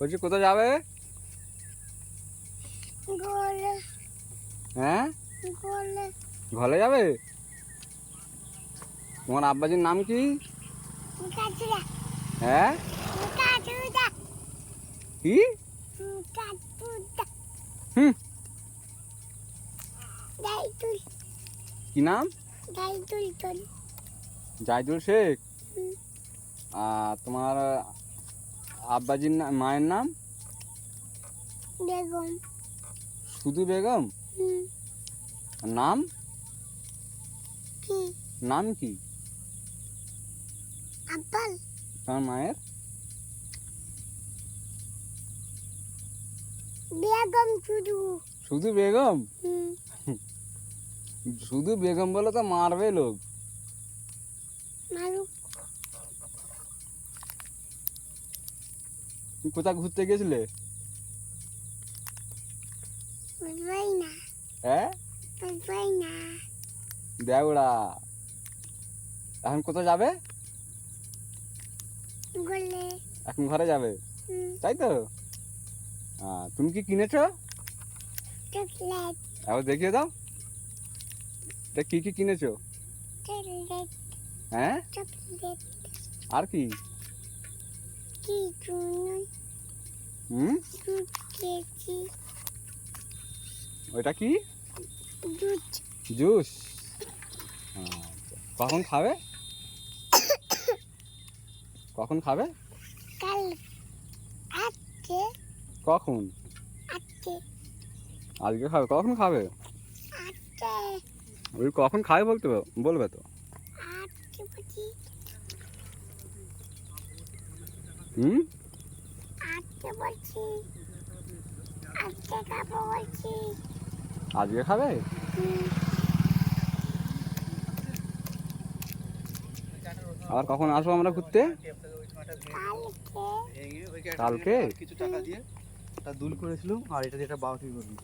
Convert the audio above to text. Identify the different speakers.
Speaker 1: বলছি কোথায় যাবে?
Speaker 2: ঘরে।
Speaker 1: হ্যাঁ,
Speaker 2: ঘরে।
Speaker 1: ঘরে যাবে? তোমার আব্বাজির নাম কি?
Speaker 2: কাচুরা।
Speaker 1: হ্যাঁ,
Speaker 2: কাচুরা।
Speaker 1: কি?
Speaker 2: কাচুরা।
Speaker 1: হুম,
Speaker 2: দাইতুল।
Speaker 1: কি নাম?
Speaker 2: দাইতুল তোল।
Speaker 1: জাইদুল শেখ। আর তোমার আব্বাজির মায়ের নাম?
Speaker 2: বেগম।
Speaker 1: শুধু বেগম? আর নাম?
Speaker 2: কি?
Speaker 1: নাম কি
Speaker 2: আব্বাল।
Speaker 1: তোমার মায়ের?
Speaker 2: বেগম শুধু।
Speaker 1: শুধু বেগম? শুধু বেগম বলে তো মারবে লোক।
Speaker 2: মারুক।
Speaker 1: তুমি কোথায় ঘুরতে গেছিলে?
Speaker 2: বুঝবাই না।
Speaker 1: হ্যাঁ,
Speaker 2: বুঝবাই না।
Speaker 1: দেওড়া। এখন কোথায় যাবে?
Speaker 2: গলে।
Speaker 1: এখন ঘরে যাবে, তাই তো? তুমি কি কিনেছো?
Speaker 2: চকলেট।
Speaker 1: আবার দেখিয়ে দাও, এটা কি কি কিনেছো?
Speaker 2: চকলেট।
Speaker 1: হ্যাঁ,
Speaker 2: চকলেট।
Speaker 1: আর কি?
Speaker 2: কি চুন? দুধ খেয়েছি।
Speaker 1: ওইটা কি?
Speaker 2: দুধ।
Speaker 1: জুস। আচ্ছা, কখন খাবে? কখন খাবে?
Speaker 2: কাল। আজকে।
Speaker 1: কখন?
Speaker 2: আজকে।
Speaker 1: আজকে খাবে? কখন খাবে?
Speaker 2: আজকে।
Speaker 1: ওই কখন খাবে বলবে তো।
Speaker 2: আজকে বলছি। আজকে বলছি। আজকে খাবো বলছি।
Speaker 1: আজকে খাবে? আবার কখন আসবো আমরা ঘুরতে?
Speaker 2: কালকে।
Speaker 1: কালকে?
Speaker 3: কিছু টাকা দিয়ে একটা দুল করেছিলাম আর এটা দিয়ে একটা বাউটি করবি।